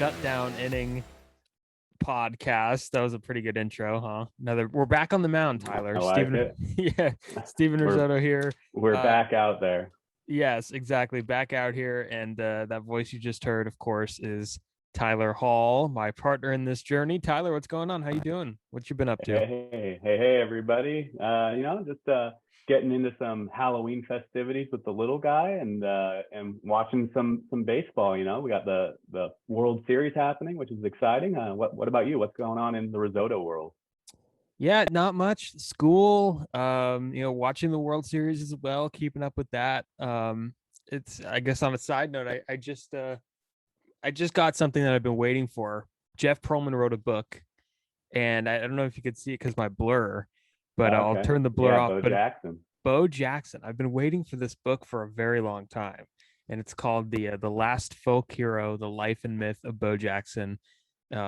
Shutdown Inning Podcast. That was a pretty good intro, huh? We're back on the mound, Tyler. I like it. Yeah, Steven Rissotto here. We're back out there. Yes, exactly. Back out here. And that voice you just heard, of course, is Tylor Hall, my partner in this journey. Tyler, what's going on? How you doing? What you been up to? Hey, everybody. Just getting into some Halloween festivities with the little guy and watching some baseball. You know, we got the World Series happening, which is exciting. What about you? What's going on in the Rissotto world? Yeah, not much. School, watching the World Series as well, keeping up with that. It's, I guess, on a side note, I just got something that I've been waiting for. Jeff Pearlman wrote a book, and I don't know if you could see it because my blur, but Okay. I'll turn the blur off. Bo Jackson. I've been waiting for this book for a very long time, and it's called the Last Folk Hero: The Life and Myth of Bo Jackson. He's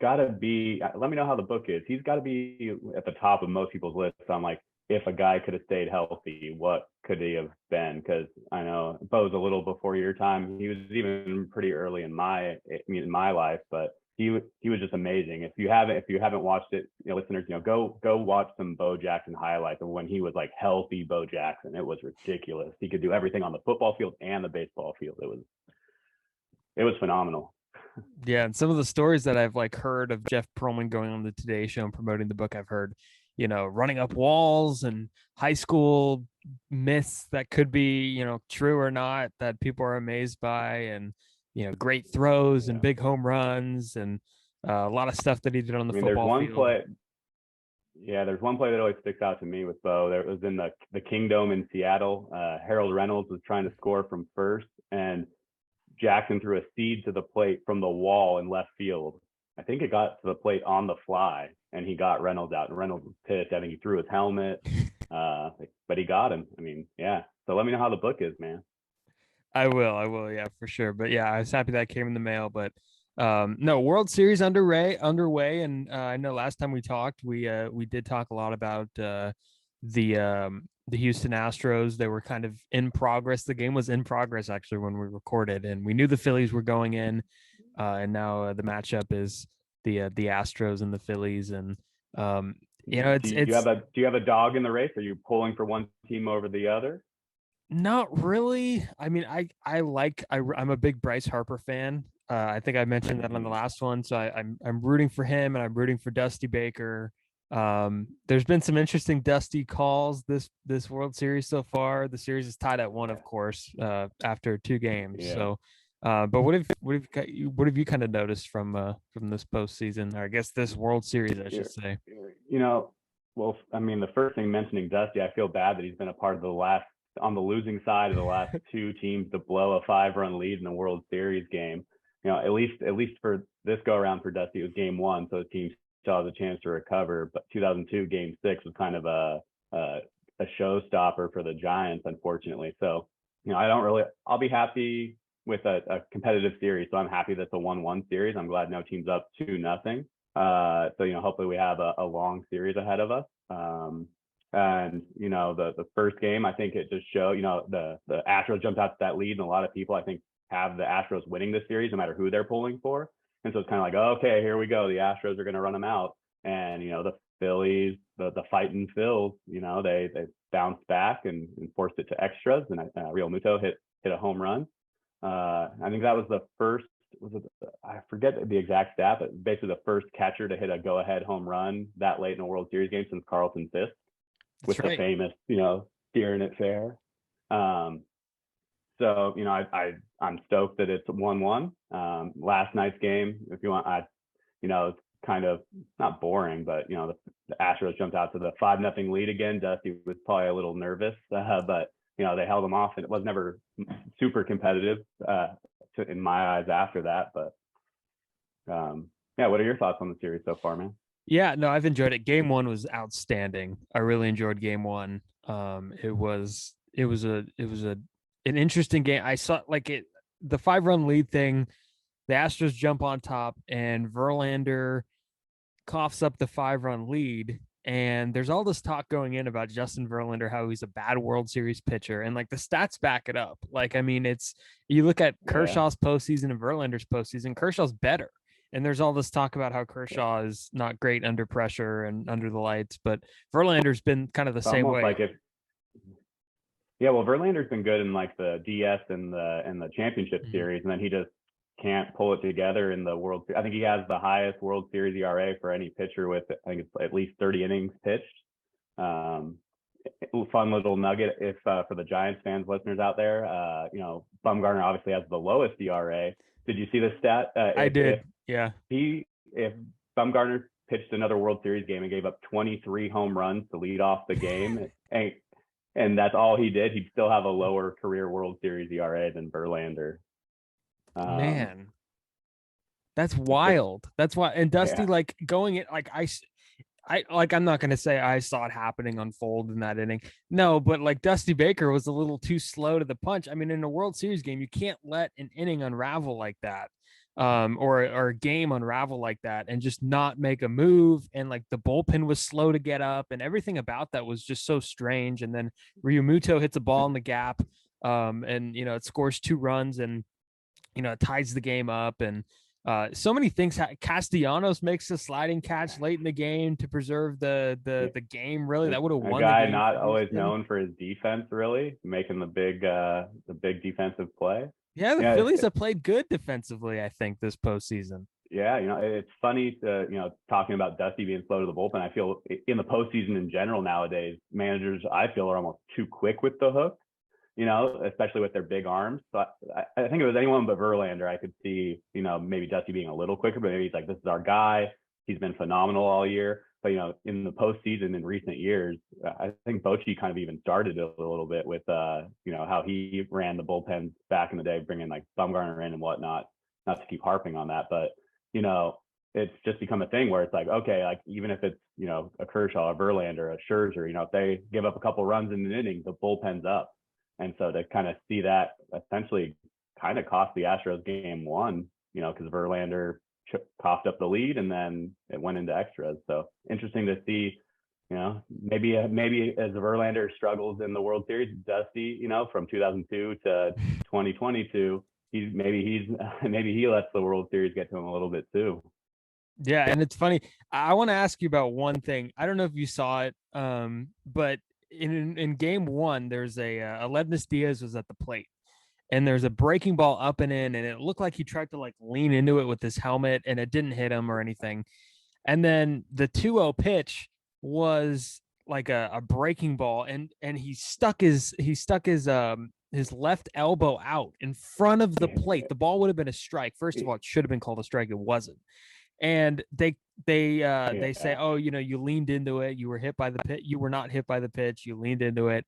got to be. Let me know how the book is. He's got to be at the top of most people's lists on like, if a guy could have stayed healthy, what could he have been? Because I know Bo's a little before your time. He was even pretty early in my life, but he was just amazing. If you haven't watched it, listeners, go watch some Bo Jackson highlights of when he was like healthy Bo Jackson. It was ridiculous. He could do everything on the football field and the baseball field. It was phenomenal. Yeah, and some of the stories that I've heard of Jeff Pearlman going on the Today Show and promoting the book, I've heard, running up walls and high school myths that could be, true or not, that people are amazed by, and great throws and big home runs and a lot of stuff that he did on the football field. There's one play that always sticks out to me with Bo. There was in the Kingdome in Seattle. Harold Reynolds was trying to score from first, and Jackson threw a seed to the plate from the wall in left field. I think it got to the plate on the fly, and he got Reynolds out. And Reynolds was pissed. I think he threw his helmet, but he got him. So let me know how the book is, man. I will, yeah, for sure. But yeah, I was happy that came in the mail. But no, World Series underway, and I know last time we talked, we did talk a lot about the Houston Astros. They were kind of in progress. The game was in progress actually when we recorded, and we knew the Phillies were going in, and now the matchup is the Astros and the Phillies. And do you have a dog in the race? Are you pulling for one team over the other? Not really. I mean, I'm a big Bryce Harper fan. I think I mentioned that on the last one. So I'm rooting for him, and I'm rooting for Dusty Baker. There's been some interesting Dusty calls this World Series so far. The series is tied at 1, of course, after 2 games. Yeah. So, but what have you kind of noticed from this postseason, or I guess this World Series, I should say? Well, I mean, the first thing mentioning Dusty, I feel bad that he's been a part of on the losing side of the last 2 teams to blow a 5-run lead in the World Series game. At least for this go around for Dusty, it was game 1, so the team still has a chance to recover. But 2002 game 6 was kind of a showstopper for the Giants, unfortunately. So I'll be happy with a competitive series. So I'm happy that's a 1-1 series. I'm glad no team's up 2-0. So hopefully we have a long series ahead of us. And the first game, I think it just showed, the Astros jumped out to that lead, and a lot of people I think have the Astros winning this series no matter who they're pulling for. And so it's kind of like, okay, here we go. The Astros are going to run them out. And, the Phillies, the fighting Phils, they bounced back and forced it to extras. And Real Muto hit a home run. I think that was the first, I forget the exact stat, but basically the first catcher to hit a go-ahead home run that late in a World Series game since Carlton Fisk. With the famous, steering it fair. So, I'm stoked that it's 1-1. Last night's game, if you want, it's kind of not boring, but, the Astros jumped out to the 5-0 lead again. Dusty was probably a little nervous, but, they held them off, and it was never super competitive in my eyes after that. But, what are your thoughts on the series so far, man? Yeah, no, I've enjoyed it. Game 1 was outstanding. I really enjoyed game 1. It was an interesting game. I saw the 5-run lead thing. The Astros jump on top, and Verlander coughs up the 5-run lead, And there's all this talk going in about Justin Verlander, how he's a bad World Series pitcher. And like the stats back it up. Like, I mean, you look at Kershaw's postseason and Verlander's postseason, Kershaw's better. And there's all this talk about how Kershaw is not great under pressure and under the lights, but Verlander's been kind of the same way. Like well, Verlander's been good in like the DS and the championship series, and then he just can't pull it together in the World Series. I think he has the highest World Series ERA for any pitcher with, I think it's at least 30 innings pitched. Fun little nugget if for the Giants fans listeners out there, Bumgarner obviously has the lowest ERA. Did you see the stat? I did. If Bumgarner pitched another World Series game and gave up 23 home runs to lead off the game, and that's all he did, he'd still have a lower career World Series ERA than Verlander. Man, that's wild. That's why. And Dusty, like going it, like I'm not going to say I saw it happening unfold in that inning. No, but like Dusty Baker was a little too slow to the punch. I mean, in a World Series game, you can't let an inning unravel like that. Or a game unravel like that and just not make a move. And like the bullpen was slow to get up and everything about that was just so strange. And then Realmuto hits a ball in the gap and, it scores 2 runs and, it ties the game up. And so many things. Castellanos makes a sliding catch late in the game to preserve the game. Really, that would have won. A guy not always known for his defense, really making the big defensive play. Yeah, the Phillies have played good defensively, I think, this postseason. Yeah, it's funny to, talking about Dusty being slow to the bullpen. I feel in the postseason in general nowadays, managers, I feel, are almost too quick with the hook, especially with their big arms. So I think it was anyone but Verlander. I could see, maybe Dusty being a little quicker, but maybe he's like, this is our guy. He's been phenomenal all year. But, in the postseason in recent years, I think Bochy kind of even started it a little bit with, how he ran the bullpens back in the day, bringing like Bumgarner in and whatnot, not to keep harping on that. But, it's just become a thing where it's like, okay, like even if it's, a Kershaw, a Verlander, a Scherzer, if they give up a couple runs in an inning, the bullpen's up. And so to kind of see that essentially kind of cost the Astros game 1, because Verlander coughed up the lead and then it went into extras. So interesting to see, maybe as Verlander struggles in the World Series, Dusty, from 2002 to 2022, maybe he lets the World Series get to him a little bit too. Yeah, and it's funny. I want to ask you about one thing. I don't know if you saw it, but in game 1, there's Aledmys Diaz was at the plate. And there's a breaking ball up and in, and it looked like he tried to like lean into it with his helmet, and it didn't hit him or anything. And then the 2-0 pitch was like a breaking ball, and he stuck his left elbow out in front of the plate. The ball would have been a strike. First of all, it should have been called a strike. It wasn't. And they say, oh, you leaned into it. You were hit by the pitch. You were not hit by the pitch. You leaned into it.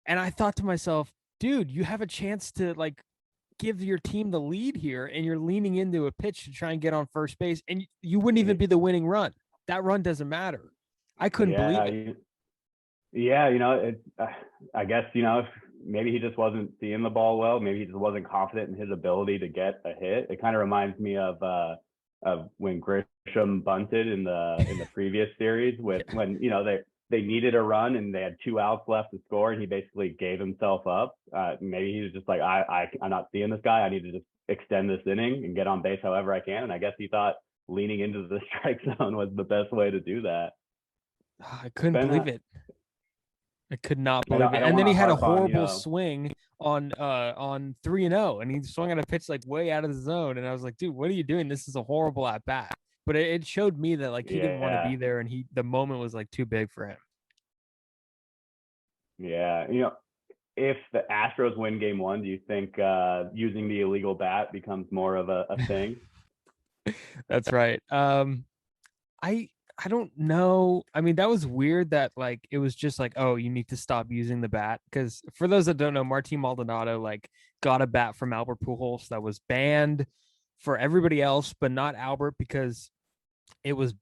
And I thought to myself, dude, you have a chance to like give your team the lead here, and you're leaning into a pitch to try and get on first base, and you wouldn't even be the winning run. That run doesn't matter. I couldn't believe it. I guess, maybe he just wasn't seeing the ball well. Maybe he just wasn't confident in his ability to get a hit. It kind of reminds me of when Grisham bunted in the previous series when they needed a run and they had 2 outs left to score, and he basically gave himself up. Maybe he was just like, I'm not seeing this guy. I need to just extend this inning and get on base however I can. And I guess he thought leaning into the strike zone was the best way to do that. I couldn't believe it. I could not believe it. And then he had a horrible swing on 3-0, and he swung at a pitch like way out of the zone. And I was like, dude, what are you doing? This is a horrible at bat. But it showed me that like he didn't want to be there, and the moment was like too big for him. Yeah, if the Astros win game 1, do you think using the illegal bat becomes more of a thing? That's right. I don't know. I mean, that was weird that like it was just like, oh, you need to stop using the bat, because for those that don't know, Martin Maldonado like got a bat from Albert Pujols that was banned for everybody else, but not Albert, because it was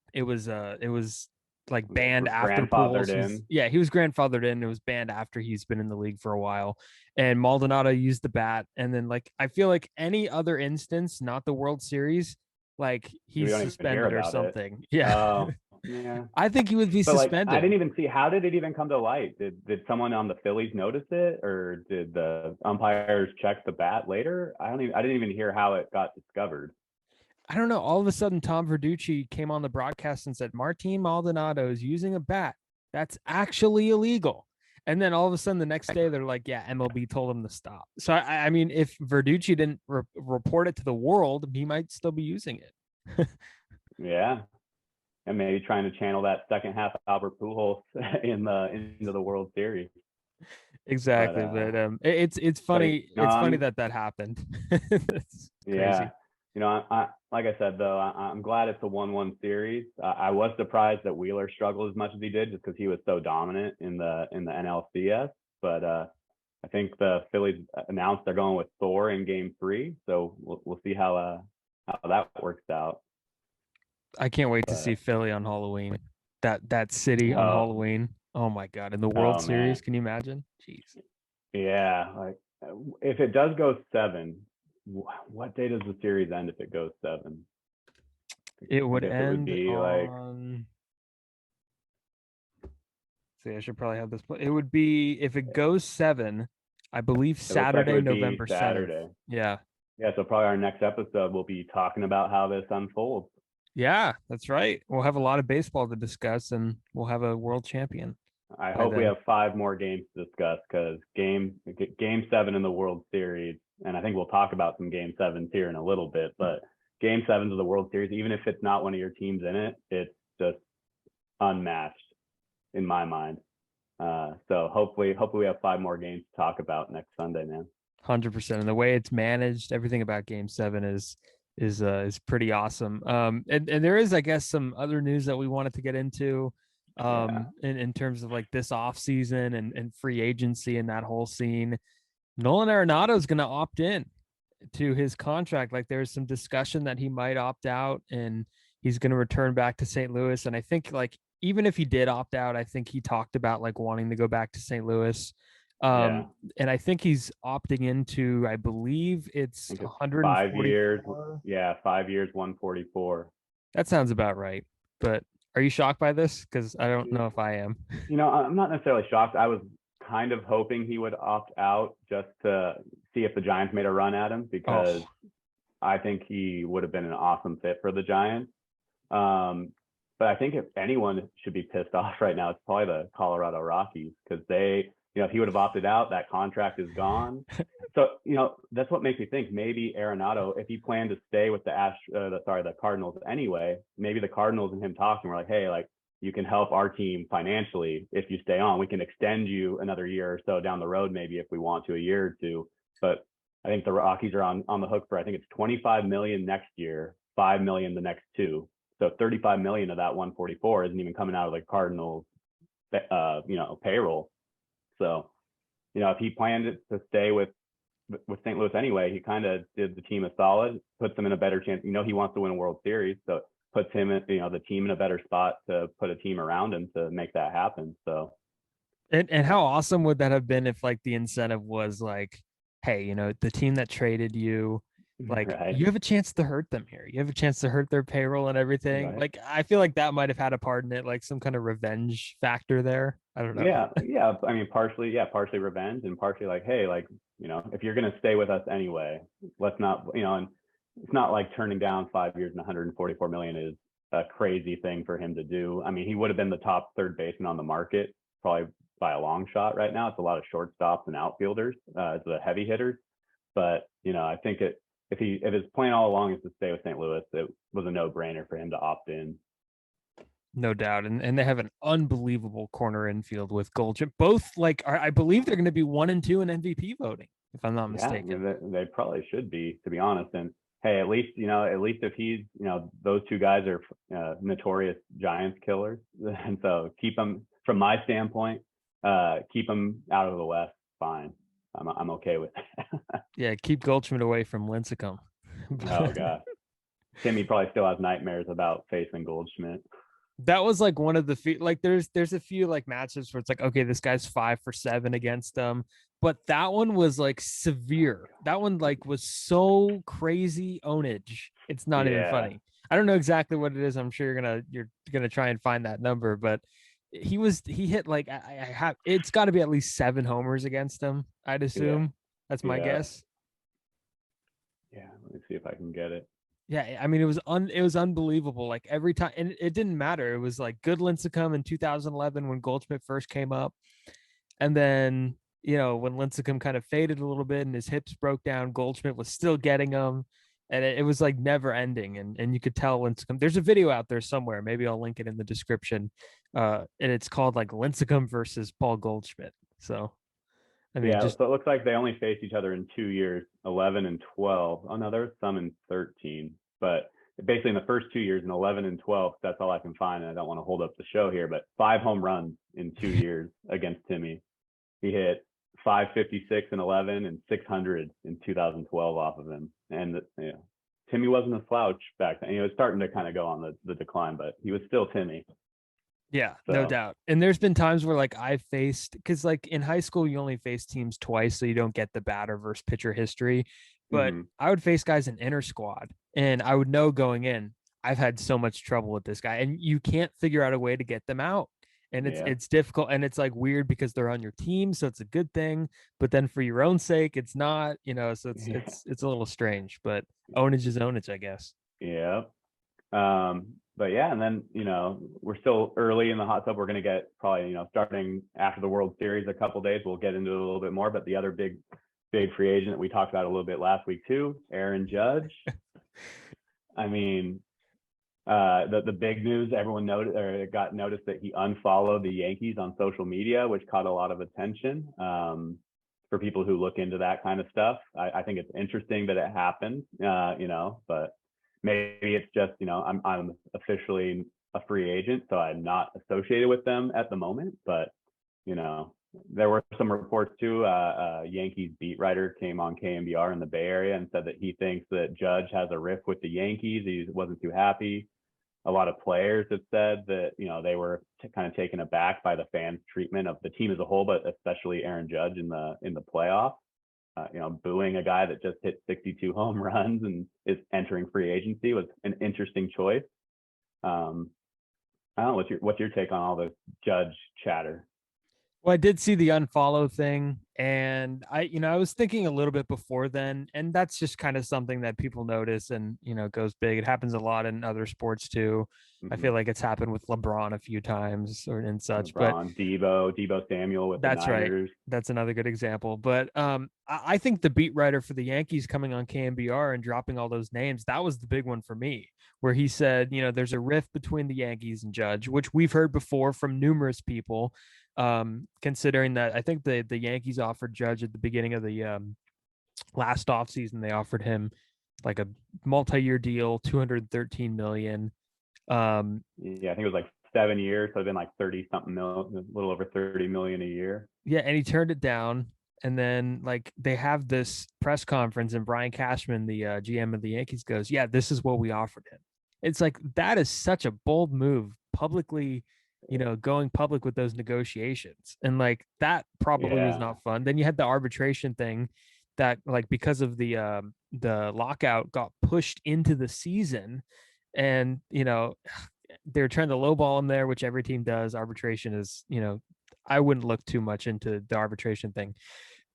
like banned after Pujols. Yeah, he was grandfathered in. It was banned after he's been in the league for a while. And Maldonado used the bat, and then like I feel like any other instance, not the World Series, like he's suspended or something. Yeah. Yeah. I think he would be But suspended. I didn't even see, how did it even come to light? Did someone on the Phillies notice it, or did the umpires check the bat later? I didn't even hear how it got discovered. I don't know. All of a sudden, Tom Verducci came on the broadcast and said, Martin Maldonado is using a bat. That's actually illegal. And then all of a sudden, the next day, they're like, yeah, MLB told him to stop. So, I mean, if Verducci didn't report it to the world, he might still be using it. Yeah. And maybe trying to channel that second half Albert Pujols into the World Series. Exactly. But it's funny. It's funny that happened. It's crazy. Yeah. I like I said, though, I'm glad it's a 1-1 series. I was surprised that Wheeler struggled as much as he did, just because he was so dominant in the NLCS. But I think the Phillies announced they're going with Thor in Game 3, so we'll see how that works out. I can't wait to see Philly on Halloween. That city on Halloween. Oh my God! In the World Series, can you imagine? Jeez. Yeah, like if it does go 7, what day does the series end if it goes 7? It would end on. See, I should probably have this. It would be, if it goes 7, I believe Saturday, November 7th. Yeah. Yeah. So probably our next episode will be talking about how this unfolds. Yeah, that's right. We'll have a lot of baseball to discuss, and we'll have a world champion. I hope we have 5 more games to discuss, because game 7 in the World Series, and I think we'll talk about some Game 7s here in a little bit, but Game 7s of the World Series, even if it's not one of your teams in it, it's just unmatched in my mind. So hopefully we have 5 more games to talk about next Sunday, man. 100%. And the way it's managed, everything about Game 7 is pretty awesome. And there is, I guess, some other news that we wanted to get into in terms of like this off season and free agency and that whole scene. Nolan Arenado is going to opt in to his contract. Like, there's some discussion that he might opt out and he's going to return back to St. Louis. And I think, like, even if he did opt out, I think he talked about like wanting to go back to St. Louis. And I think he's opting into, I believe it's 5 years. Yeah, 5 years, 144. That sounds about right. But are you shocked by this? Because I don't know if I am. I'm not necessarily shocked. I was kind of hoping he would opt out just to see if the Giants made a run at him, because I think he would have been an awesome fit for the Giants. But I think if anyone should be pissed off right now, it's probably the Colorado Rockies, because they, if he would have opted out, that contract is gone. So, that's what makes me think maybe Arenado, if he planned to stay with the Cardinals anyway, maybe the Cardinals and him talking were like, hey, like, you can help our team financially if you stay on. We can extend you another year or so down the road, maybe, if we want to, a year or two. But I think the Rockies are on the hook for, I think it's $25 million next year, $5 million the next 2. So $35 million of that 144 isn't even coming out of the Cardinals, payroll. So, if he planned to stay with St. Louis anyway, he kind of did the team a solid, puts them in a better chance. He wants to win a World Series, so puts him, the team in a better spot to put a team around him to make that happen. So, and how awesome would that have been if, like, the incentive was like, hey, the team that traded you, like, you have a chance to hurt them here. You have a chance to hurt their payroll and everything. Right. Like, I feel like that might have had a part in it, like some kind of revenge factor there. I don't know. Yeah. I mean, partially revenge, and partially like, hey, like, if you're going to stay with us anyway, let's not, and it's not like turning down 5 years and 144 million is a crazy thing for him to do. I mean, he would have been the top third baseman on the market, probably by a long shot right now. It's a lot of shortstops and outfielders, the heavy hitters. But, I think if his plan all along is to stay with St. Louis, it was a no-brainer for him to opt in. No doubt. And they have an unbelievable corner infield with Goldschmidt. Both, like, I believe they're going to be 1 and 2 in MVP voting, if I'm not mistaken. Yeah, they probably should be, to be honest. And hey, at least if he's, those 2 guys are notorious Giants killers. And so keep them, from my standpoint, keep them out of the West. Fine. I'm okay with that. Yeah, keep Goldschmidt away from Lincecum. Oh God, Timmy probably still has nightmares about facing Goldschmidt. That was like one of the few, like, there's a few like matchups where it's like, okay, this guy's 5 for 7 against them, but that one was like severe. That one like was so crazy ownage. It's not even funny. I don't know exactly what it is. I'm sure you're gonna try and find that number, but he hit like I have it's got to be at least 7 homers against him. I'd Yeah. assume that's my Yeah. guess. Yeah. Let me see if I can get it. Yeah, I mean it was unbelievable. Like every time, and it didn't matter. It was like good Lincecum in 2011 when Goldschmidt first came up, and then when Lincecum kind of faded a little bit and his hips broke down, Goldschmidt was still getting him, and it was like never ending. And you could tell Lincecum. There's a video out there somewhere. Maybe I'll link it in the description. And it's called like Lincecum versus Paul Goldschmidt. So I mean, Yeah, just so it looks like they only faced each other in 2 years, 11 and 12. Oh no, there was some in 13, but basically in the first 2 years, in 11 and 12, that's all I can find. And I don't want to hold up the show here, but 5 home runs in 2 years against Timmy. He hit 556 in 11 and 600 in 2012 off of him. And Timmy wasn't a slouch back then. He was starting to kind of go on the decline, but he was still Timmy. yeah, So, no doubt. And there's been times where like I faced, because like in high school you only face teams twice, so you don't get the batter versus pitcher history. But I would face guys in inter squad, and I would know going in, I've had so much trouble with this guy, and you can't figure out a way to get them out. And it's difficult, and it's like weird because they're on your team, so it's a good thing. But then for your own sake, it's not. So it's a little strange. But ownage is ownage, I guess. Yeah. But yeah, and then we're still early in the hot tub. We're going to get probably starting after the World Series a couple days. We'll get into it a little bit more. But the other big free agent that we talked about a little bit last week too, Aaron Judge. I mean, the big news, everyone noticed or got noticed that he unfollowed the Yankees on social media, which caught a lot of attention. For people who look into that kind of stuff, I think it's interesting that it happened. But maybe it's just I'm officially a free agent, so I'm not associated with them at the moment. But there were some reports too. Yankees beat writer came on KMBR in the Bay Area and said that he thinks that Judge has a riff with the Yankees. He wasn't too happy. A lot of players have said that they were kind of taken aback by the fans' treatment of the team as a whole, but especially Aaron Judge in the playoffs. Booing a guy that just hit 62 home runs and is entering free agency was an interesting choice. I don't know what's your take on all this Judge chatter. Well, I did see the unfollow thing, and I was thinking a little bit before then, and that's just kind of something that people notice and goes big. It happens a lot in other sports too. I feel like it's happened with LeBron a few times and such. LeBron, but Debo Samuel with that's the Niners. Right. That's another good example. But I think the beat writer for the Yankees coming on KMBR and dropping all those names, that was the big one for me, where he said, there's a rift between the Yankees and Judge, which we've heard before from numerous people. Considering that I think the Yankees offered Judge at the beginning of the last offseason, they offered him like a multi-year deal, $213 million. I think it was like 7 years, so it's been like 30 something million, a little over 30 million a year. Yeah, and he turned it down. And then like they have this press conference, and Brian Cashman, the GM of the Yankees, goes, "Yeah, this is what we offered him." It's like that is such a bold move publicly. Going public with those negotiations, and like that probably was not fun. Then you had the arbitration thing that like because of the lockout got pushed into the season, and they're trying to lowball him there, which every team does. Arbitration is I wouldn't look too much into the arbitration thing,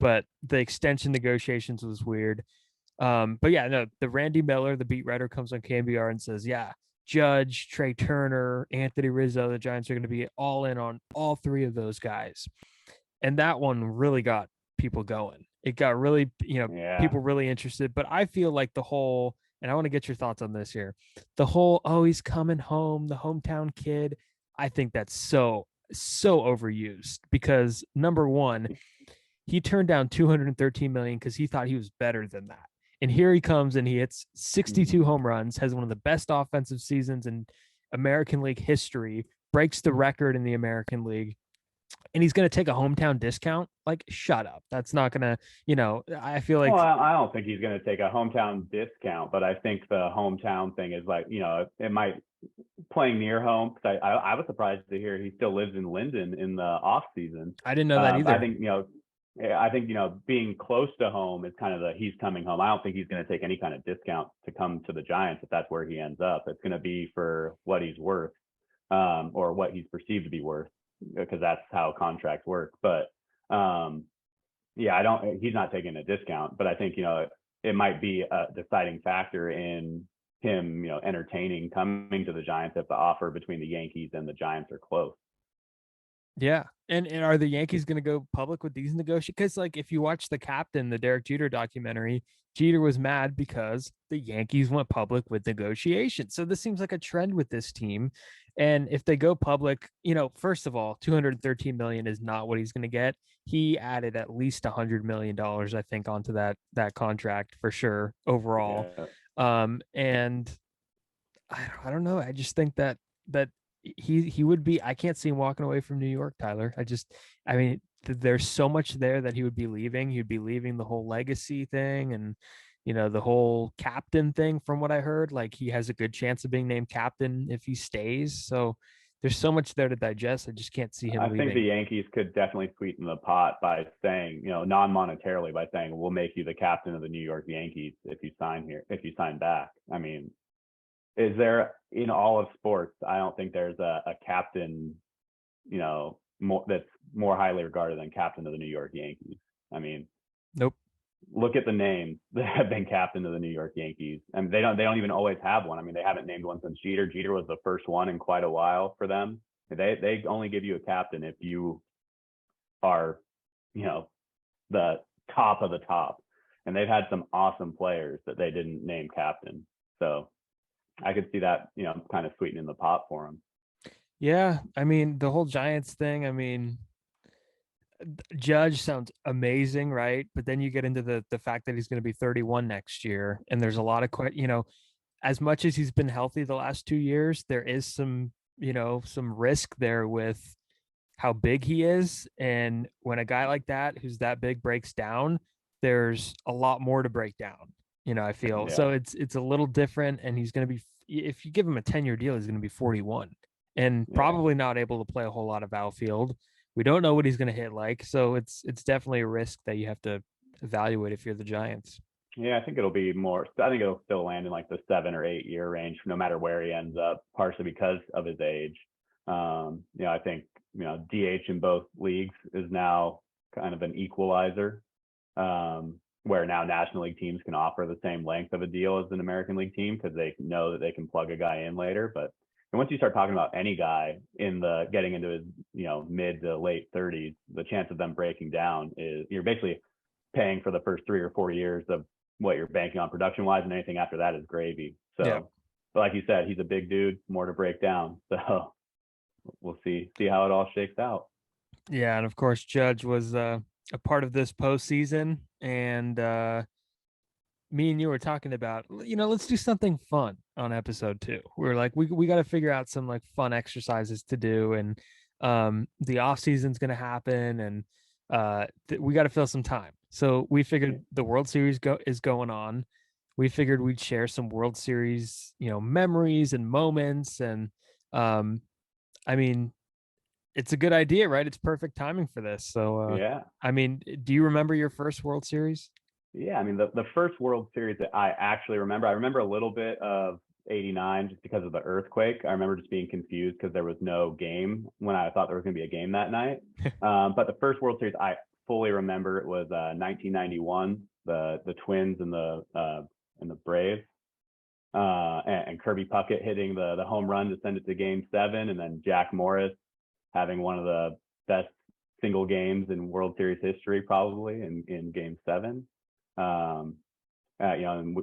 but the extension negotiations was weird. But yeah, no, the Randy Miller, the beat writer, comes on KMBR and says, yeah, Judge, Trey Turner, Anthony Rizzo, the Giants are going to be all in on all three of those guys. And that one really got people going. It got really, people really interested. But I feel like the whole, and I want to get your thoughts on this here, the whole, oh, he's coming home, the hometown kid. I think that's so overused because number one, he turned down $213 million because he thought he was better than that. And here he comes and he hits 62 home runs, has one of the best offensive seasons in American League history, breaks the record in the American League. And he's going to take a hometown discount? Like, shut up. That's not going to, I feel like. Well, I don't think he's going to take a hometown discount, but I think the hometown thing is like, it might playing near home. I was surprised to hear he still lives in Linden in the off season. I didn't know that either. I think, I think, being close to home is kind of he's coming home. I don't think he's going to take any kind of discount to come to the Giants if that's where he ends up. It's going to be for what he's worth, or what he's perceived to be worth, because that's how contracts work. But he's not taking a discount, but I think, it might be a deciding factor in him, entertaining coming to the Giants if the offer between the Yankees and the Giants are close. Yeah. And are the Yankees going to go public with these negotiations? Because, like, if you watch The Captain, the Derek Jeter documentary, Jeter was mad because the Yankees went public with negotiations. So this seems like a trend with this team. And if they go public, first of all, $213 million is not what he's going to get. He added at least $100 million, I think, onto that contract for sure overall. Yeah. And I don't know. I just think that he would be. I can't see him walking away from New York, Tyler. I mean, there's so much there that he would be leaving. He'd be leaving the whole legacy thing and, the whole captain thing. From what I heard, like, he has a good chance of being named captain if he stays. So there's so much there to digest. I just can't see him leaving. I think the Yankees could definitely sweeten the pot by saying, non-monetarily, by saying, we'll make you the captain of the New York Yankees if you sign back. I mean, is there, in all of sports, I don't think there's a captain, that's more highly regarded than captain of the New York Yankees. I mean, nope. Look at the names that have been captain of the New York Yankees. And they don't even always have one. I mean, they haven't named one since Jeter. Jeter was the first one in quite a while for them. They only give you a captain if you are, the top of the top. And they've had some awesome players that they didn't name captain. So I could see that, kind of sweetening the pot for them. Yeah. I mean, the whole Giants thing, I mean, Judge sounds amazing, right? But then you get into the fact that he's going to be 31 next year. And there's a lot of, as much as he's been healthy the last 2 years, there is some risk there with how big he is. And when a guy like that, who's that big, breaks down, there's a lot more to break down, I feel. Yeah. So it's a little different. And he's going to be, if you give him a 10-year deal, he's going to be 41 and probably not able to play a whole lot of outfield. We don't know what he's going to hit like. So it's definitely a risk that you have to evaluate if you're the Giants. Yeah, I think it'll still land in like the 7 or 8 year range, no matter where he ends up, partially because of his age. I think, DH in both leagues is now kind of an equalizer, where now National League teams can offer the same length of a deal as an American League team because they know that they can plug a guy in later. But once you start talking about any guy getting into his, mid to late 30s, the chance of them breaking down is you're basically paying for the first 3 or 4 years of what you're banking on production wise, and anything after that is gravy. So, But like you said, he's a big dude, more to break down. So we'll see how it all shakes out. Yeah. And of course, Judge was a part of this postseason, and me and you were talking about, let's do something fun on episode 2. We're like, we got to figure out some like fun exercises to do. And the off season's going to happen, and we got to fill some time. So we figured the World Series is going on. We figured we'd share some World Series, memories and moments. And I mean, it's a good idea, right? It's perfect timing for this. So I mean, do you remember your first World Series? Yeah, I mean, the first World Series that I actually remember, I remember a little bit of '89 just because of the earthquake. I remember just being confused because there was no game when I thought there was going to be a game that night. But the first World Series I fully remember, it was 1991, the Twins and the Braves, and Kirby Puckett hitting the home run to send it to Game 7, and then Jack Morris having one of the best single games in World Series history, probably in Game 7. And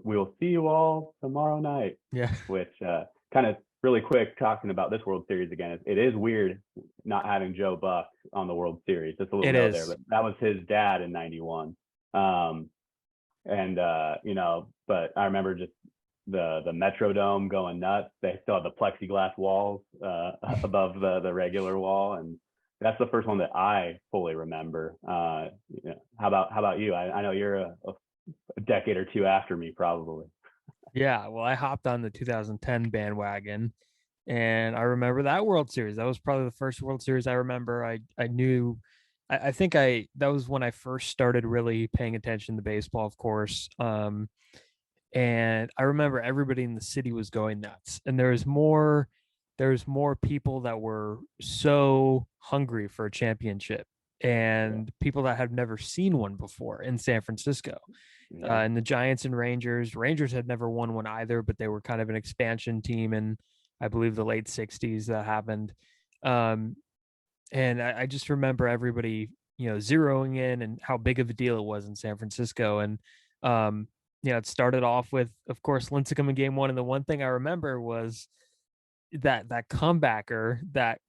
we'll see you all tomorrow night. Yeah. Which kind of really quick, talking about this World Series again, it is weird not having Joe Buck on the World Series. Just a little note there, but that was his dad in '91. But I remember just the Metrodome going nuts. They still have the plexiglass walls above the regular wall, and that's the first one that I fully remember. How about you? I know you're a decade or two after me, probably. Yeah, well, I hopped on the 2010 bandwagon, and I remember that World Series. That was probably the first World Series I remember. I knew I think that was when I first started really paying attention to baseball, of course. And I remember everybody in the city was going nuts, and there's more people that were so hungry for a championship, and people that had never seen one before in San Francisco. And the Giants and Rangers had never won one either, but they were kind of an expansion team in, I believe, the late 60s that happened. And I just remember everybody, zeroing in and how big of a deal it was in San Francisco. And, it started off with, of course, Lincecum in game one. And the one thing I remember was that comebacker that,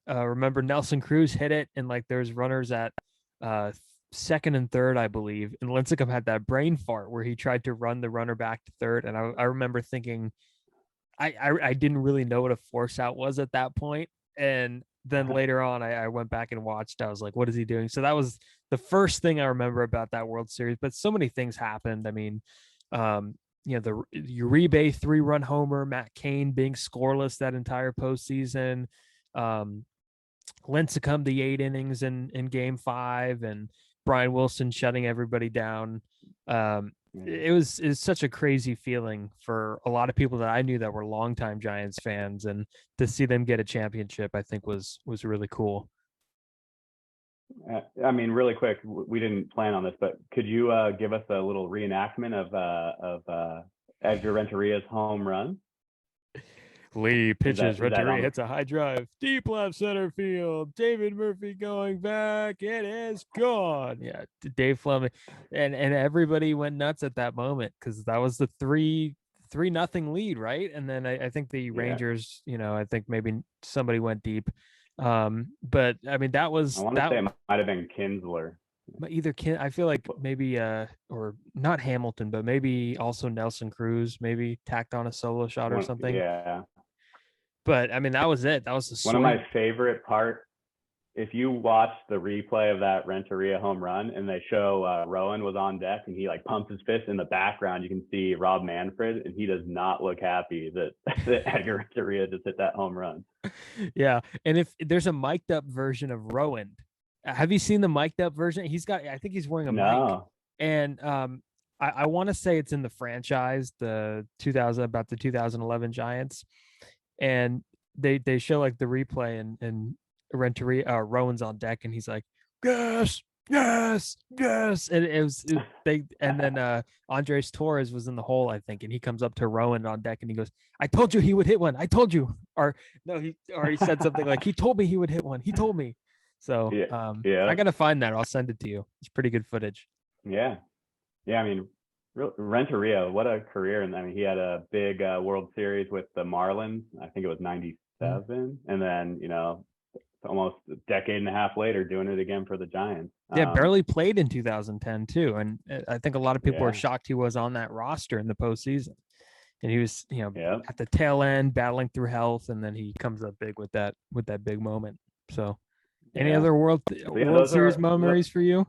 remember Nelson Cruz hit it, and like there's runners at second and third, I believe. And Lincecum had that brain fart where he tried to run the runner back to third. And I remember thinking, I didn't really know what a force out was at that point. And then later on, I went back and watched. I was like, what is he doing? So that was the first thing I remember about that World Series. But so many things happened. I mean, the Uribe 3-run homer, Matt Cain being scoreless that entire postseason, Lincecum the 8 innings in game 5, and Brian Wilson shutting everybody down. It was such a crazy feeling for a lot of people that I knew that were longtime Giants fans, and to see them get a championship, I think was really cool. I mean, really quick, we didn't plan on this, but could you give us a little reenactment of Edgar Renteria's home run? Lee pitches, Renteria hits a high drive, deep left center field. David Murphy going back, it is gone. Yeah, Dave Fleming, and everybody went nuts at that moment because that was the 3-0 lead, right? And then I think the Rangers, I think maybe somebody went deep, but I mean that was. I want to say it might have been Kinsler. Either I feel like maybe or not Hamilton, but maybe also Nelson Cruz maybe tacked on a solo shot or something. Yeah. But I mean, that was it. That was the one of my favorite part. If you watch the replay of that Renteria home run and they show Rowan was on deck and he like pumps his fist in the background, you can see Rob Manfred, and he does not look happy that Edgar Renteria just hit that home run. Yeah. And if there's a mic'd up version of Rowan, have you seen the mic'd up version? I think he's wearing a mic. And I want to say it's in the franchise, the 2011 Giants. And they show like the replay, and Renteria, Rowan's on deck, and he's like, yes, and and then Andres Torres was in the hole, I think, and he comes up to Rowan on deck and he goes, I told you he would hit one. I told you. Or he said something like, he told me he would hit one. He told me. So I gotta find that. I'll send it to you. It's pretty good footage. Yeah. I mean, Renteria, what a career. And I mean, he had a big World Series with the Marlins. I think it was 97. And then, almost a decade and a half later, doing it again for the Giants. Yeah, barely played in 2010 too. And I think a lot of people were shocked he was on that roster in the postseason. And he was, at the tail end battling through health. And then he comes up big with that big moment. So any other World Series memories for you?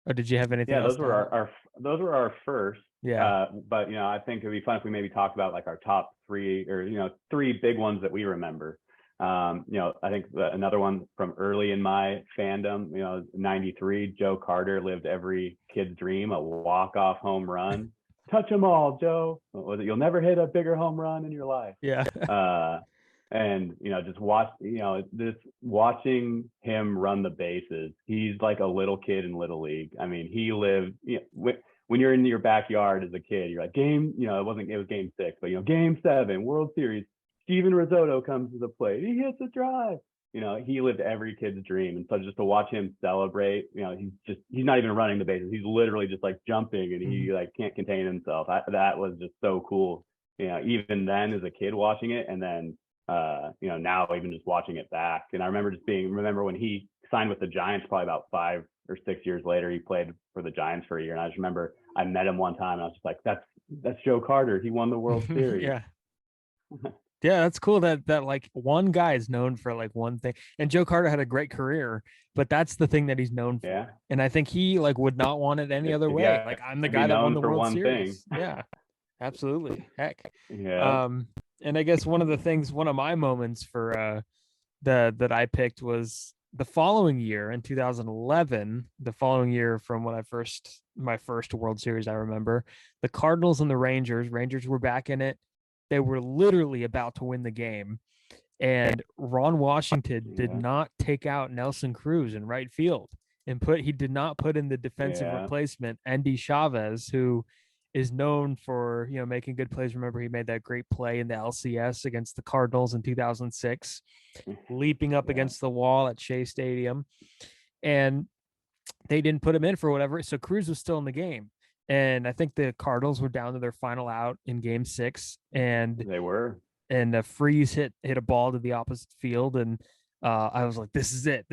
Or did you have anything else? Yeah, those were our first. Yeah. But I think it'd be fun if we maybe talked about like our top 3 or 3 big ones that we remember. I think another one from early in my fandom, 93, Joe Carter lived every kid's dream, a walk-off home run. Touch them all, Joe. What was it? You'll never hit a bigger home run in your life. Yeah. And just watching him run the bases. He's like a little kid in Little League. I mean, he lived. When you're in your backyard as a kid, you're like it was game 6, but game 7, World Series. Steven Rissotto comes to the plate. He hits a drive. He lived every kid's dream. And so just to watch him celebrate, he's not even running the bases. He's literally just like jumping, and he like can't contain himself. That was just so cool. Even then as a kid watching it, and then now even just watching it back. And I remember when he signed with the Giants, probably about 5 or 6 years later, he played for the Giants for a year. And I just remember I met him one time and I was just like, that's Joe Carter. He won the World Series. Yeah. Yeah, that's cool that like one guy is known for like one thing. And Joe Carter had a great career, but that's the thing that he's known for. Yeah. And I think he like would not want it any other way. Yeah. Like, I'm the guy that won the World Series. Yeah, absolutely. Heck. Yeah. And I guess one of my moments for that I picked was the following year in 2011, the following year from when my first World Series, I remember the Cardinals and the Rangers were back in it. They were literally about to win the game. And Ron Washington did not take out Nelson Cruz in right field he did not put in the defensive replacement, Andy Chavez, who is known for, making good plays. Remember, he made that great play in the LCS against the Cardinals in 2006, leaping up against the wall at Shea Stadium. And they didn't put him in for whatever. So Cruz was still in the game. And I think the Cardinals were down to their final out in game 6. And they were. And Freese hit a ball to the opposite field. And I was like, this is it.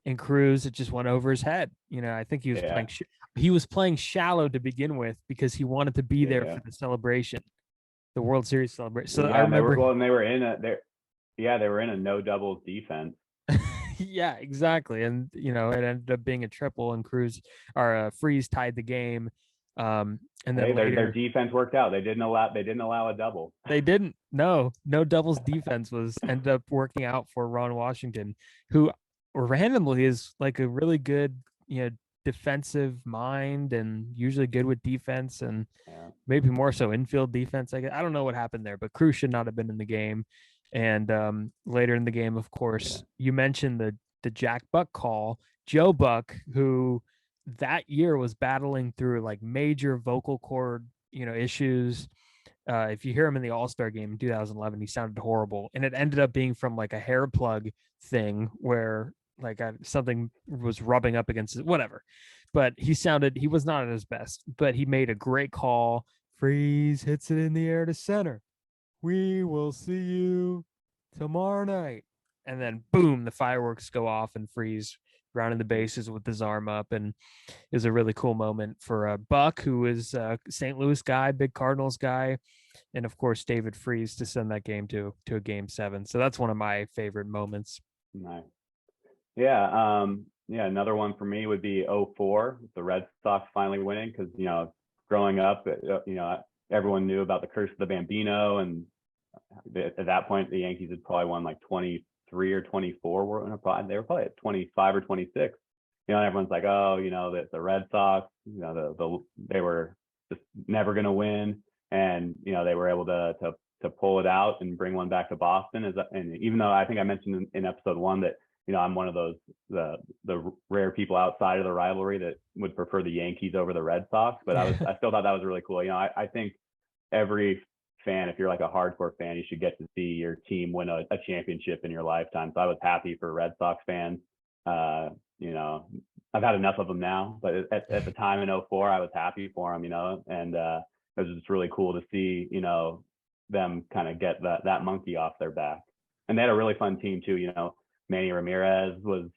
And Cruz, it just went over his head. I think he was playing shallow to begin with because he wanted to be there for the celebration, the World Series celebration. So I remember. They were in a no doubles defense. Yeah, exactly. And it ended up being a triple, and Freese tied the game. And then their defense worked out. They didn't allow a double. They didn't. No doubles defense ended up working out for Ron Washington, who randomly is like a really good, defensive mind and usually good with defense and maybe more so infield defense. I don't know what happened there, but Cruz should not have been in the game. And later in the game, of course, you mentioned the Jack Buck call. Joe Buck, who that year was battling through like major vocal cord, issues. If you hear him in the All-Star game in 2011, he sounded horrible. And it ended up being from like a hair plug thing where like something was rubbing up against it, whatever. But he was not at his best, but he made a great call. Freese hits it in the air to center. We will see you tomorrow night. And then boom, the fireworks go off and Freese rounding the bases with his arm up. And it was a really cool moment for Buck, who is a St. Louis guy, big Cardinals guy. And of course, David Freese to send that game to a game 7. So that's one of my favorite moments. Nice. Yeah. Another one for me would be 04, the Red Sox finally winning. Cause growing up, everyone knew about the curse of the Bambino. And at that point, the Yankees had probably won like 23 or 24. They were probably at 25 or 26. And everyone's like, oh, the Red Sox, they were just never going to win. And, they were able to pull it out and bring one back to Boston. And even though I think I mentioned in episode 1 that, I'm one of those, the rare people outside of the rivalry that would prefer the Yankees over the Red Sox, but I still thought that was really cool. I think every fan, if you're like a hardcore fan, you should get to see your team win a championship in your lifetime. So I was happy for Red Sox fans. I've had enough of them now, but at the time in 04, I was happy for them, and it was just really cool to see, them kind of get that monkey off their back. And they had a really fun team too. Manny Ramirez was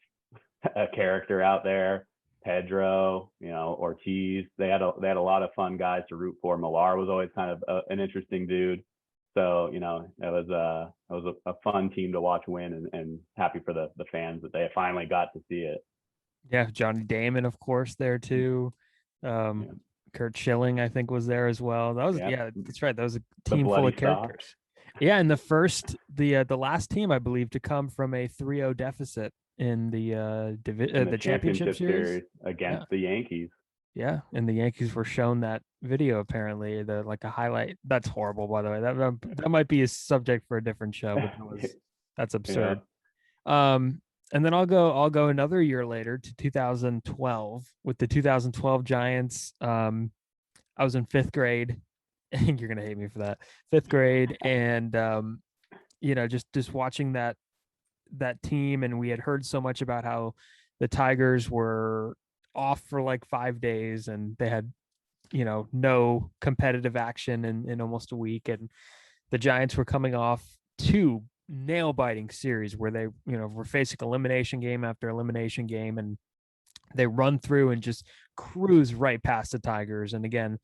a character out there. Pedro, Ortiz. They had a lot of fun guys to root for. Millar was always kind of an interesting dude. So it was a fun team to watch win, and happy for the fans that they finally got to see it. Yeah, Johnny Damon, of course, there too. Kurt Schilling, I think, was there as well. That was that's right. That was a team full of characters. Sox. Yeah, and the last team, I believe, to come from a 3-0 deficit in the championship series against the Yankees. Yeah, and the Yankees were shown that video apparently, like a highlight. That's horrible, by the way. That might be a subject for a different show, but that's absurd. Yeah. And then I'll go another year later to 2012 with the 2012 Giants. I was in 5th grade. You're gonna hate me for that. 5th grade, and just watching that team, and we had heard so much about how the Tigers were off for like 5 days, and they had no competitive action in almost a week, and the Giants were coming off 2 nail-biting series where they were facing elimination game after elimination game, and they run through and just cruise right past the Tigers. And again,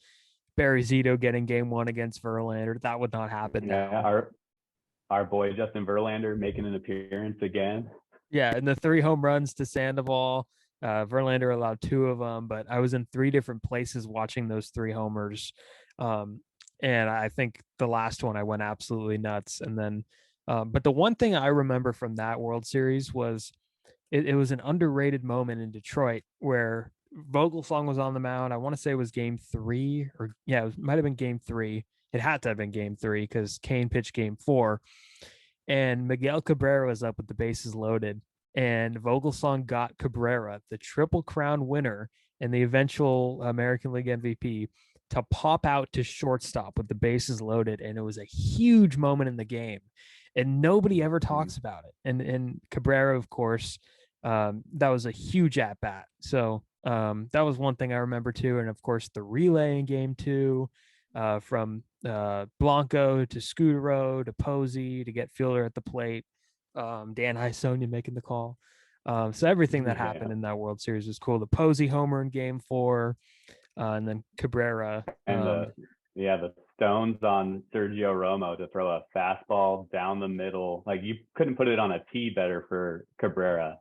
Barry Zito getting game 1 against Verlander. That would not happen now. Our boy Justin Verlander making an appearance again. Yeah, and the 3 home runs to Sandoval. Verlander allowed 2 of them, but I was in 3 different places watching those 3 homers. And I think the last one I went absolutely nuts. And then, but the one thing I remember from that World Series was it was an underrated moment in Detroit where Vogelsong was on the mound. I want to say it was game 3, or yeah, it might have been game 3. It had to have been game 3 because Kane pitched game 4, and Miguel Cabrera was up with the bases loaded, and Vogelsong got Cabrera, the Triple Crown winner and the eventual American League MVP, to pop out to shortstop with the bases loaded, and it was a huge moment in the game, and nobody ever talks about it. And Cabrera, of course, that was a huge at bat. So that was one thing I remember too, and of course the relay in game 2, from Blanco to Scutero to Posey to get Fielder at the plate, Dan Hysonia making the call. So everything that happened in that World Series was cool. The Posey homer in game 4, and then Cabrera. And the stones on Sergio Romo to throw a fastball down the middle. Like, you couldn't put it on a tee better for Cabrera.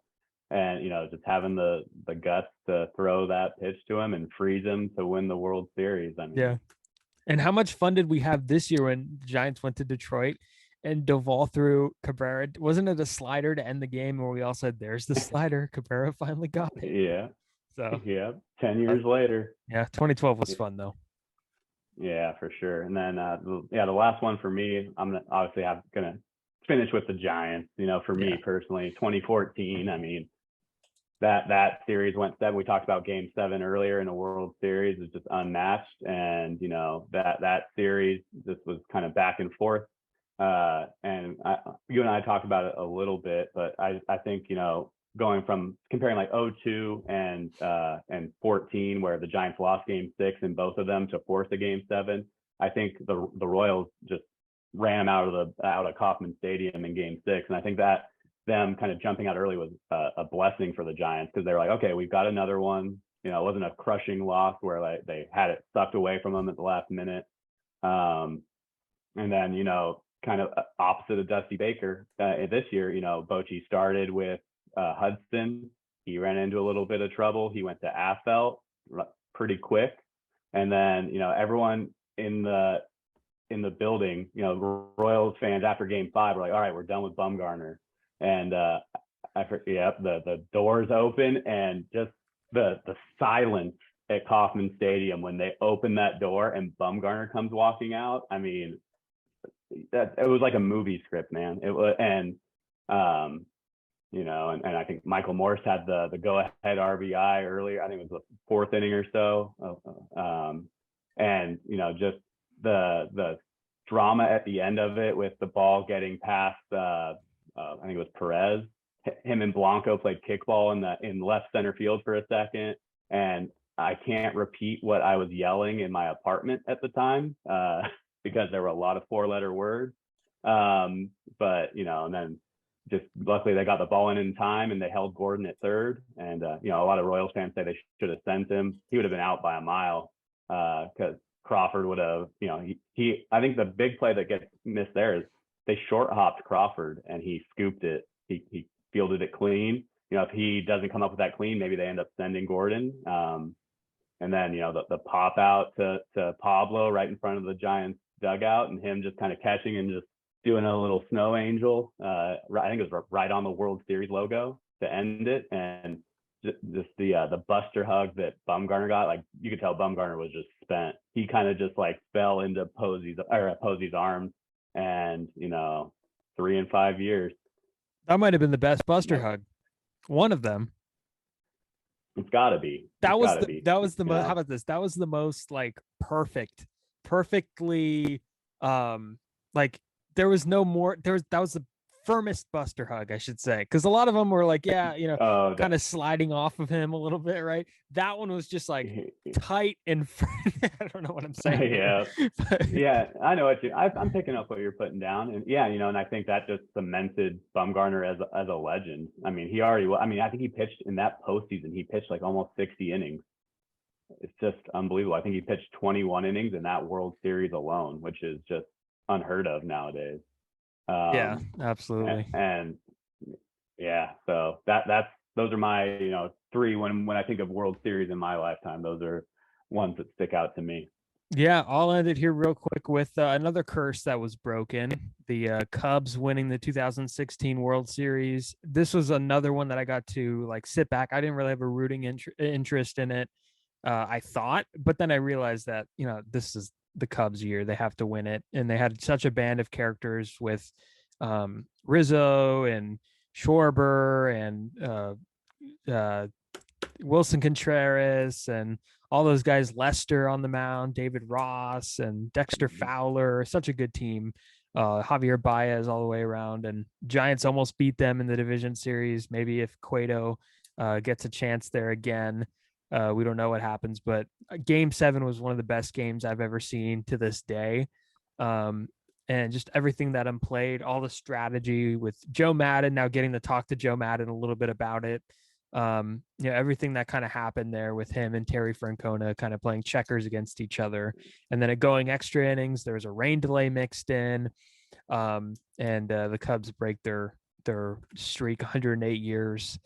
And, just having the guts to throw that pitch to him and freeze him to win the World Series. I mean, yeah. And how much fun did we have this year when the Giants went to Detroit and Duvall threw Cabrera? Wasn't it a slider to end the game where we all said, there's the slider. Cabrera finally got it. Yeah. So, yeah, 10 years later. Yeah, 2012 was fun, though. Yeah, for sure. And then, the last one for me, I'm obviously going to finish with the Giants. For me personally, 2014, I mean, that series went 7. We talked about game 7 earlier in the World Series. Is just unmatched. And, that series just was kind of back and forth. And you and I talked about it a little bit, but I think, going from comparing like 2002 and 14, where the Giants lost game 6 in both of them, to force a game 7, I think the Royals just ran out of Kauffman Stadium in game 6. And I think that them kind of jumping out early was a blessing for the Giants, because they were like, okay, we've got another one. It wasn't a crushing loss where like they had it sucked away from them at the last minute. And then, kind of opposite of Dusty Baker this year, Bochy started with Hudson. He ran into a little bit of trouble. He went to Affeldt pretty quick. And then, everyone in the building, Royals fans after game 5 were like, all right, we're done with Bumgarner. And the doors open, and just the silence at Kauffman Stadium when they open that door and Bumgarner comes walking out. I mean, it was like a movie script, man. It was, and and I think Michael Morse had the go-ahead RBI earlier. I think it was the 4th inning or so. And just the drama at the end of it, with the ball getting past I think it was Perez. Him and Blanco played kickball in left center field for a second, and I can't repeat what I was yelling in my apartment at the time because there were a lot of 4-letter words. But and then just luckily they got the ball in time, and they held Gordon at third. And a lot of Royals fans say they should have sent him. He would have been out by a mile, because Crawford would have. He I think the big play that gets missed there is they short hopped Crawford, and he scooped it. He fielded it clean. If he doesn't come up with that clean, maybe they end up sending Gordon. And then, the pop out to Pablo right in front of the Giants dugout, and him just kind of catching and just doing a little snow angel. I think it was right on the World Series logo to end it. And just the buster hug that Bumgarner got, like, you could tell Bumgarner was just spent. He kind of just like fell into Posey's arms. And 3 and 5 years. That might have been the best buster hug. One of them. It's got to be. That was the most. How about this? That was the most like perfectly. Like there was no more. That was the firmest buster hug, I should say, because a lot of them were like, kind of sliding off of him a little bit, right? That one was just like tight and I don't know what I'm saying. Yeah, yeah, I know what I'm picking up what you're putting down, and and I think that just cemented Bumgarner as a legend. I mean, he already. I mean, I think he pitched in that postseason. He pitched like almost 60 innings. It's just unbelievable. I think he pitched 21 innings in that World Series alone, which is just unheard of nowadays. Yeah, absolutely. And so those are my 3 when I think of World Series in my lifetime. Those are ones that stick out to me. Yeah, I'll end it here real quick with another curse that was broken. The Cubs winning the 2016 World Series. This was another one that I got to like sit back. I didn't really have a rooting interest in it. I thought, but then I realized that this is the Cubs year. They have to win it, and they had such a band of characters with Rizzo and Schwarber and uh, Wilson Contreras and all those guys, Lester on the mound, David Ross and Dexter Fowler, such a good team. Javier Baez all the way around, and Giants almost beat them in the division series. Maybe if Cueto gets a chance there again, we don't know what happens, but Game 7 was one of the best games I've ever seen to this day. And just everything that played, all the strategy with Joe Madden, now getting to talk to Joe Madden a little bit about it. Everything that kind of happened there with him and Terry Francona kind of playing checkers against each other, and then it going extra innings. There was a rain delay mixed in, and the Cubs break their streak 108 years.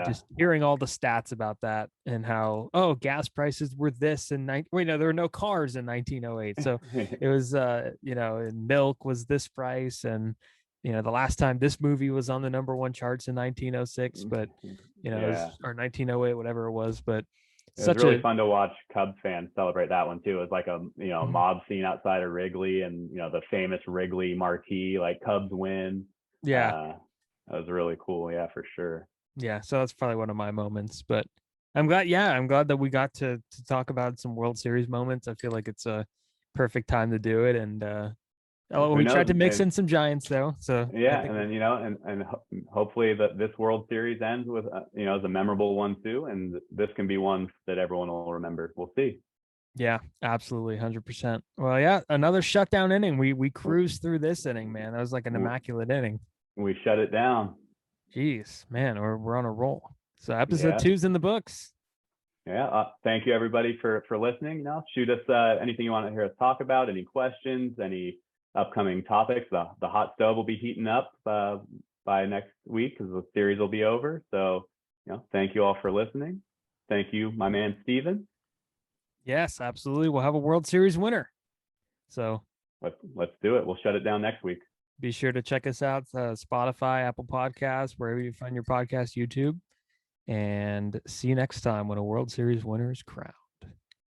Just hearing all the stats about that and how gas prices were this in there were no cars in 1908, so it was and milk was this price, and the last time this movie was on the #1 charts in 1906, but it was, or 1908, whatever it was. But it was really fun to watch Cubs fans celebrate that one too. It was like a mob scene outside of Wrigley, and the famous Wrigley marquee, like Cubs win. That was really cool. Yeah, for sure. Yeah, so that's probably one of my moments. But I'm glad that we got to talk about some World Series moments. I feel like it's a perfect time to do it, and we tried to mix in some Giants though. So and then and hopefully that this World Series ends with as a memorable one too, and this can be one that everyone will remember. We'll see. Yeah, absolutely, 100%. Well, yeah, another shutdown inning. We cruised through this inning, man. That was like an immaculate inning. We shut it down. Jeez, man, we're on a roll. So episode 2's in the books. Yeah. Thank you everybody for listening. Shoot us anything you want to hear us talk about, any questions, any upcoming topics. The hot stove will be heating up by next week because the series will be over. So, thank you all for listening. Thank you, my man, Steven. Yes, absolutely. We'll have a World Series winner. So let's do it. We'll shut it down next week. Be sure to check us out, Spotify, Apple Podcasts, wherever you find your podcast, YouTube. And see you next time when a World Series winner is crowned.